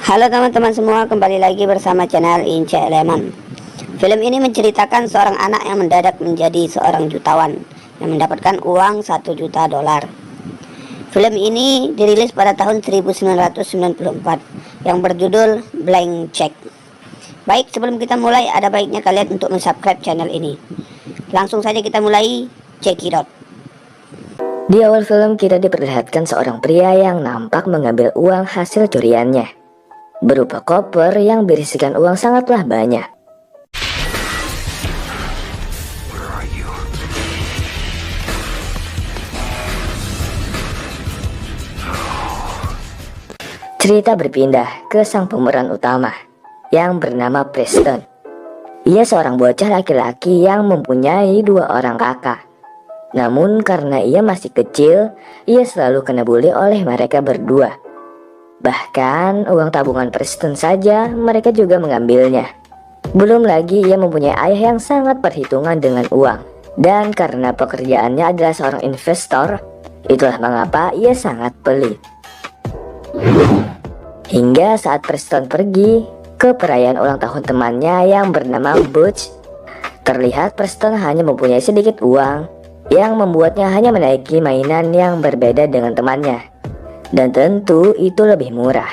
Halo teman-teman semua, kembali lagi bersama channel Ince Elemen. Film ini menceritakan seorang anak yang mendadak menjadi seorang jutawan yang mendapatkan uang 1 juta dolar. Film ini dirilis pada tahun 1994 yang berjudul Blank Check. Baik, sebelum kita mulai, ada baiknya kalian untuk subscribe channel ini. Langsung saja kita mulai, check it out. Di awal film kita diperlihatkan seorang pria yang nampak mengambil uang hasil curiannya berupa koper yang berisikan uang sangatlah banyak. Cerita berpindah ke sang pemeran utama yang bernama Preston. Ia seorang bocah laki-laki yang mempunyai 2 orang kakak. Namun karena ia masih kecil, ia selalu kena bully oleh mereka berdua. Bahkan uang tabungan Preston saja mereka juga mengambilnya. Belum lagi ia mempunyai ayah yang sangat perhitungan dengan uang. Dan karena pekerjaannya adalah seorang investor, itulah mengapa ia sangat pelit. Hingga saat Preston pergi ke perayaan ulang tahun temannya yang bernama Butch, terlihat Preston hanya mempunyai sedikit uang yang membuatnya hanya menaiki mainan yang berbeda dengan temannya. Dan tentu itu lebih murah.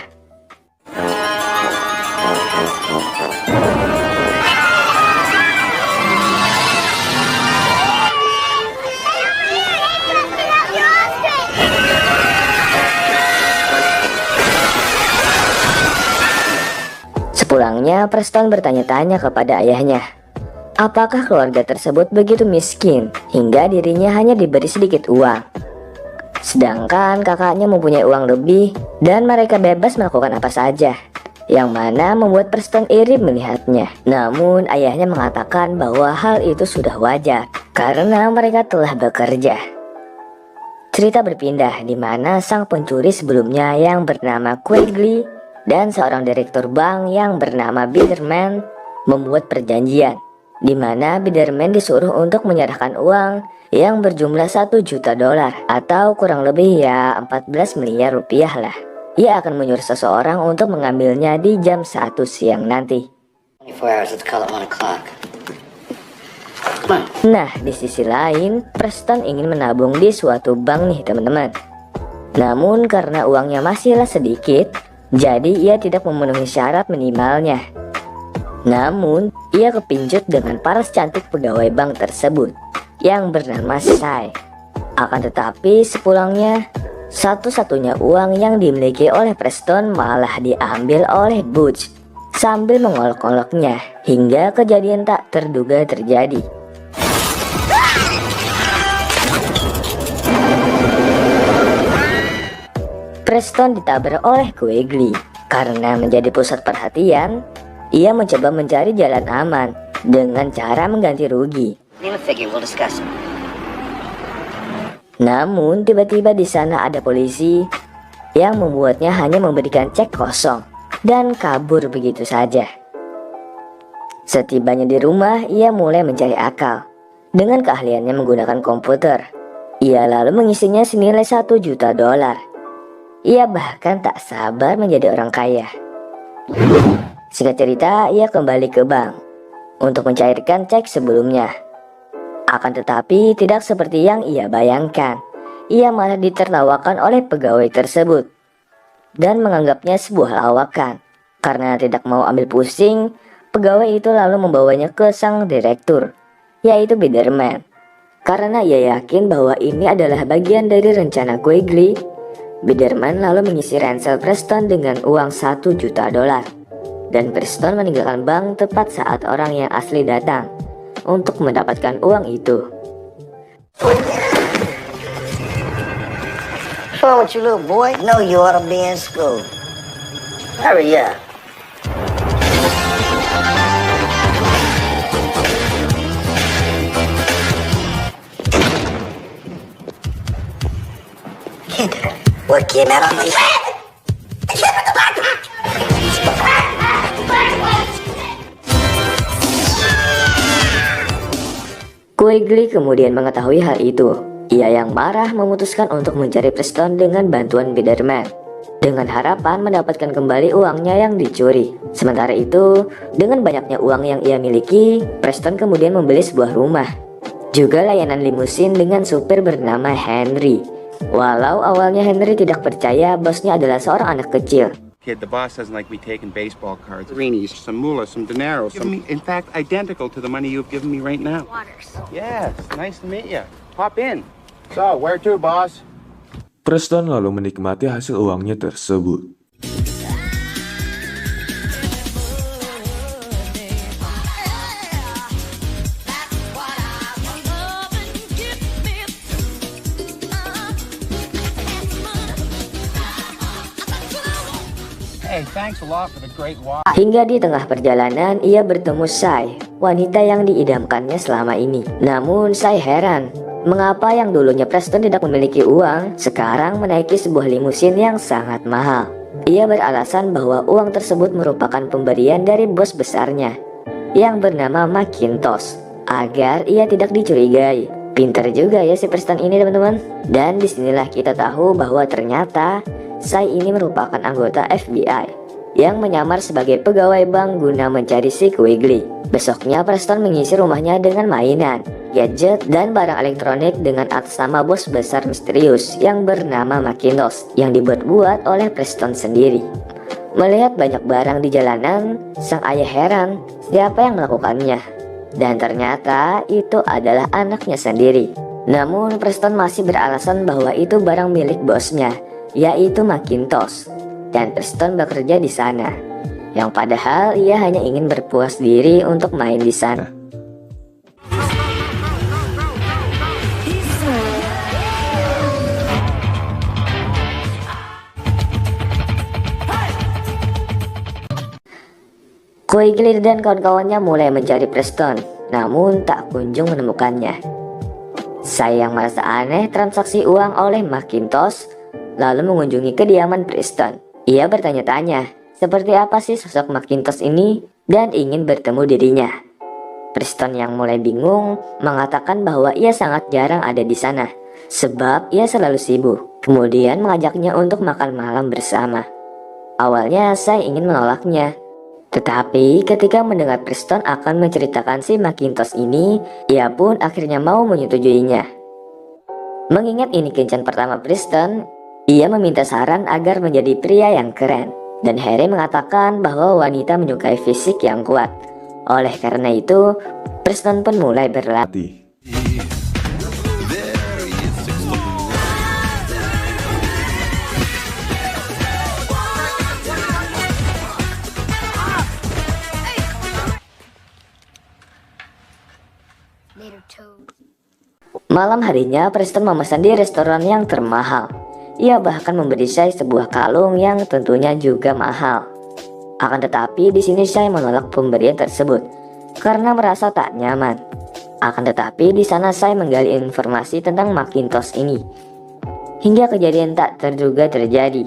Sepulangnya, Preston bertanya-tanya kepada ayahnya, apakah keluarga tersebut begitu miskin hingga dirinya hanya diberi sedikit uang, sedangkan kakaknya mempunyai uang lebih dan mereka bebas melakukan apa saja, yang mana membuat Preston iri melihatnya. Namun ayahnya mengatakan bahwa hal itu sudah wajar karena mereka telah bekerja. Cerita berpindah di mana sang pencuri sebelumnya yang bernama Quigley dan seorang direktur bank yang bernama Biderman membuat perjanjian, di mana Biderman disuruh untuk menyerahkan uang yang berjumlah 1 juta dolar atau kurang lebih ya 14 miliar rupiah lah. Ia akan menyuruh seseorang untuk mengambilnya di jam 1 siang nanti. Nah, di sisi lain, Preston ingin menabung di suatu bank nih teman-teman. Namun karena uangnya masihlah sedikit, jadi ia tidak memenuhi syarat minimalnya. Namun, ia kepincut dengan paras cantik pegawai bank tersebut yang bernama Sai. Akan tetapi sepulangnya, satu-satunya uang yang dimiliki oleh Preston malah diambil oleh Butch sambil mengolok-oloknya hingga kejadian tak terduga terjadi. Preston ditabrak oleh Quigley. Karena menjadi pusat perhatian, ia mencoba mencari jalan aman dengan cara mengganti rugi. Namun tiba-tiba di sana ada polisi yang membuatnya hanya memberikan cek kosong dan kabur begitu saja. Setibanya di rumah, ia mulai mencari akal. Dengan keahliannya menggunakan komputer, ia lalu mengisinya senilai 1 juta dolar. Ia bahkan tak sabar menjadi orang kaya. Singkat cerita, ia kembali ke bank untuk mencairkan cek sebelumnya. Akan tetapi tidak seperti yang ia bayangkan. Ia malah ditertawakan oleh pegawai tersebut dan menganggapnya sebuah lawakan. Karena tidak mau ambil pusing, pegawai itu lalu membawanya ke sang direktur, yaitu Biderman. Karena ia yakin bahwa ini adalah bagian dari rencana Quigley, Biderman lalu mengisi ransel Preston dengan uang 1 juta dolar. Dan Preston meninggalkan bank tepat saat orang yang asli datang untuk mendapatkan uang itu. What's wrong with you, little boy? No, you ought to be in school. Hurry up. Kid, what came out of me? Quigley kemudian mengetahui hal itu. Ia yang marah memutuskan untuk mencari Preston dengan bantuan Biderman. dengan harapan mendapatkan kembali uangnya yang dicuri. Sementara itu, dengan banyaknya uang yang ia miliki, Preston kemudian membeli sebuah rumah, juga layanan limusin dengan supir bernama Henry. Walau awalnya Henry tidak percaya bosnya adalah seorang anak kecil. Kid, the boss doesn't like me taking baseball cards. Greenies, some moolah, some dinero, in fact, identical to the money you've given me right now. Waters. Yes, nice to meet you. Hop in. So, where to, boss? Preston lalu menikmati hasil uangnya tersebut. Hey, thanks a lot for the great walk. Hingga di tengah perjalanan ia bertemu Sai, wanita yang diidamkannya selama ini. Namun Sai heran, mengapa yang dulunya Preston tidak memiliki uang, sekarang menaiki sebuah limusin yang sangat mahal. Ia beralasan bahwa uang tersebut merupakan pemberian dari bos besarnya, yang bernama Macintosh, agar ia tidak dicurigai. Pinter juga ya si Preston ini, teman-teman. Dan disinilah kita tahu bahwa ternyata Sai ini merupakan anggota FBI yang menyamar sebagai pegawai bank guna mencari si Quigley. Besoknya Preston mengisi rumahnya dengan mainan, gadget, dan barang elektronik dengan atas nama bos besar misterius yang bernama Macintosh yang dibuat-buat oleh Preston sendiri. Melihat banyak barang di jalanan, sang ayah heran siapa yang melakukannya. Dan ternyata itu adalah anaknya sendiri. Namun Preston masih beralasan bahwa itu barang milik bosnya, yaitu Macintosh, dan Preston bekerja di sana, yang padahal ia hanya ingin berpuas diri untuk main di sana. Quigley dan kawan-kawannya mulai mencari Preston, namun tak kunjung menemukannya. Sai yang merasa aneh transaksi uang oleh Macintosh, lalu mengunjungi kediaman Preston. Ia bertanya-tanya, seperti apa sih sosok Macintosh ini, dan ingin bertemu dirinya. Preston yang mulai bingung mengatakan bahwa ia sangat jarang ada di sana, sebab ia selalu sibuk. Kemudian mengajaknya untuk makan malam bersama. Awalnya Sai ingin menolaknya, tetapi ketika mendengar Preston akan menceritakan si Macintosh ini, ia pun akhirnya mau menyetujuinya. Mengingat ini kencan pertama Preston, ia meminta saran agar menjadi pria yang keren, dan Harry mengatakan bahwa wanita menyukai fisik yang kuat. Oleh karena itu, Preston pun mulai berlatih. Malam harinya Preston memesan di restoran yang termahal. Ia bahkan memberi Sai sebuah kalung yang tentunya juga mahal. Akan tetapi di sini Sai menolak pemberian tersebut karena merasa tak nyaman. Akan tetapi di sana Sai menggali informasi tentang Macintosh ini, hingga kejadian tak terduga terjadi.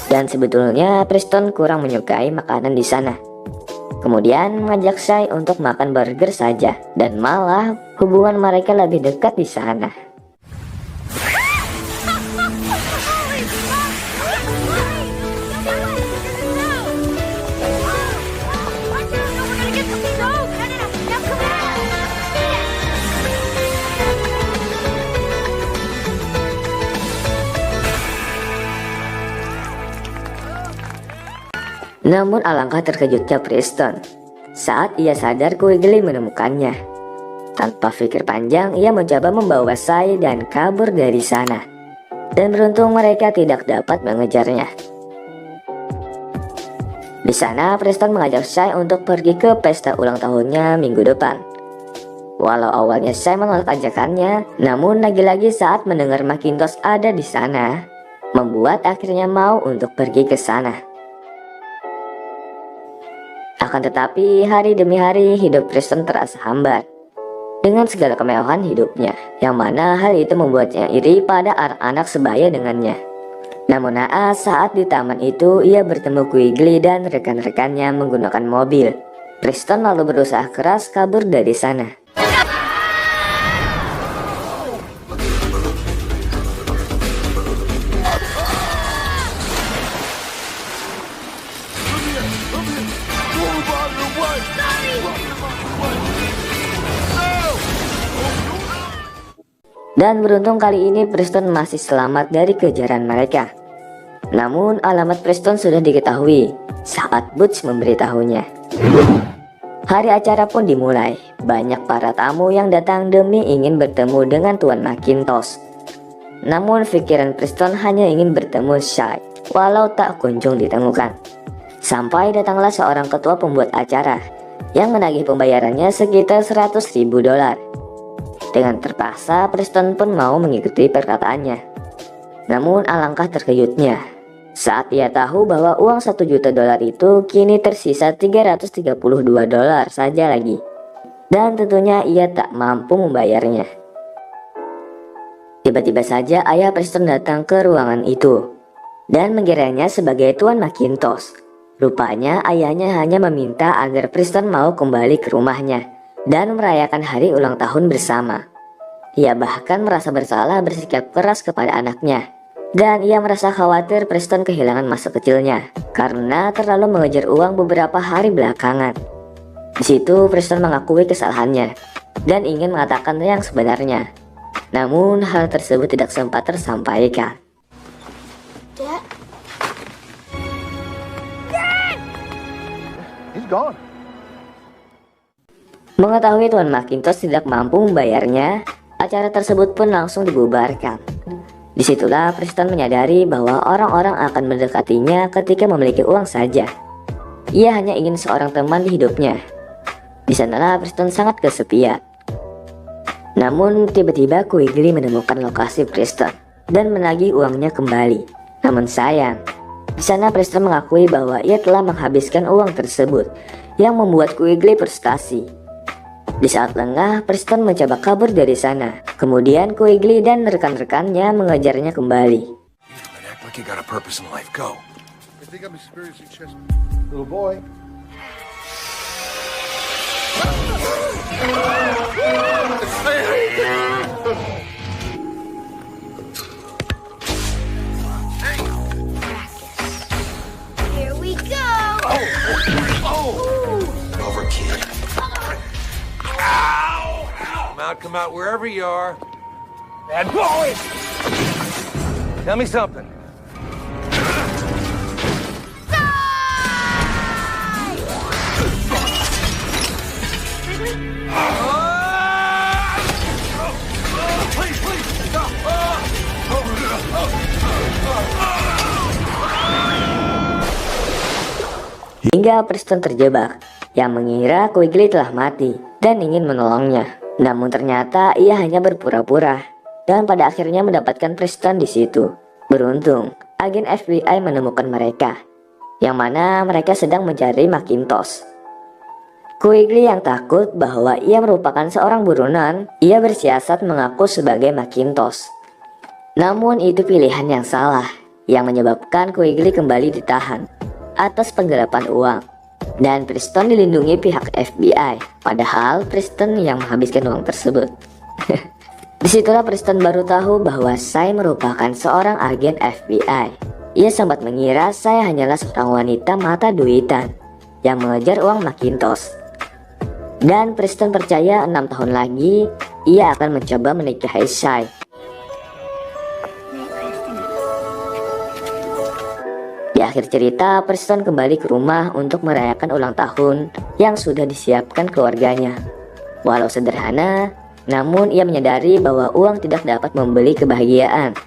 Dan sebetulnya Preston kurang menyukai makanan di sana. Kemudian mengajak Sai untuk makan burger saja, dan malah hubungan mereka lebih dekat di sana. Namun alangkah terkejutnya Preston saat ia sadar Quigley menemukannya. Tanpa pikir panjang, ia mencoba membawa Sai dan kabur dari sana. Dan beruntung mereka tidak dapat mengejarnya. Di sana Preston mengajak Sai untuk pergi ke pesta ulang tahunnya minggu depan. Walau awalnya Sai menolak ajakannya, namun lagi-lagi saat mendengar Macintosh ada di sana, membuat akhirnya mau untuk pergi ke sana. Akan tetapi hari demi hari hidup Preston terasa hambar dengan segala kemewahan hidupnya, yang mana hal itu membuatnya iri pada anak-anak sebaya dengannya. Namun naas saat di taman itu ia bertemu Quigley dan rekan-rekannya menggunakan mobil. Preston lalu berusaha keras kabur dari sana. Dan beruntung kali ini Preston masih selamat dari kejaran mereka. Namun alamat Preston sudah diketahui saat Butch memberitahunya. Hari acara pun dimulai. Banyak para tamu yang datang demi ingin bertemu dengan Tuan Macintosh. Namun pikiran Preston hanya ingin bertemu Shy, walau tak kunjung ditemukan. Sampai datanglah seorang ketua pembuat acara yang menagih pembayarannya sekitar $100.000. Dengan terpaksa Preston pun mau mengikuti perkataannya. Namun alangkah terkejutnya saat ia tahu bahwa uang $1 juta itu kini tersisa $332 saja lagi. Dan tentunya ia tak mampu membayarnya. Tiba-tiba saja ayah Preston datang ke ruangan itu dan mengiranya sebagai Tuan Macintosh. Rupanya ayahnya hanya meminta agar Preston mau kembali ke rumahnya dan merayakan hari ulang tahun bersama. Ia bahkan merasa bersalah bersikap keras kepada anaknya. Dan ia merasa khawatir Preston kehilangan masa kecilnya karena terlalu mengejar uang beberapa hari belakangan. Di situ Preston mengakui kesalahannya dan ingin mengatakan yang sebenarnya. Namun hal tersebut tidak sempat tersampaikan. He's gone. Mengetahui Tuan Macintosh tidak mampu membayarnya, acara tersebut pun langsung dibubarkan. Disitulah Preston menyadari bahwa orang-orang akan mendekatinya ketika memiliki uang saja. Ia hanya ingin seorang teman di hidupnya. Di sanalah Preston sangat kesepian. Namun tiba-tiba Quigley menemukan lokasi Preston dan menagih uangnya kembali. Namun sayang, di sana Preston mengakui bahwa ia telah menghabiskan uang tersebut, yang membuat Quigley frustasi. Di saat lengah, Preston mencoba kabur dari sana. Kemudian Quigley dan rekan-rekannya mengejarnya kembali. Act like you got a purpose in life. Go. I think I'm experiencing chest. Little boy. Here we go. Over, kid. Ow! Come out wherever you are. Bad boy! Tell me something. Please, please, stop! Hingga Preston terjebak, yang mengira Quigley telah mati dan ingin menolongnya. Namun ternyata ia hanya berpura-pura dan pada akhirnya mendapatkan Preston di situ. Beruntung, agen FBI menemukan mereka, yang mana mereka sedang mencari Macintosh. Quigley yang takut bahwa ia merupakan seorang buronan, ia bersiasat mengaku sebagai Macintosh. Namun itu pilihan yang salah, yang menyebabkan Quigley kembali ditahan atas penggelapan uang. Dan Preston dilindungi pihak FBI, padahal Preston yang menghabiskan uang tersebut. Disitulah Preston baru tahu bahwa saya merupakan seorang agen FBI. Ia sempat mengira saya hanyalah seorang wanita mata duitan yang mengejar uang Macintosh. Dan Preston percaya 6 tahun lagi ia akan mencoba menikahi Shy. Di akhir cerita, Preston kembali ke rumah untuk merayakan ulang tahun yang sudah disiapkan keluarganya. Walau sederhana, namun ia menyadari bahwa uang tidak dapat membeli kebahagiaan.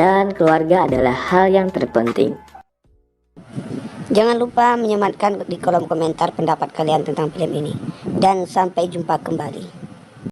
Dan keluarga adalah hal yang terpenting. Jangan lupa menyematkan di kolom komentar pendapat kalian tentang film ini. Dan sampai jumpa kembali.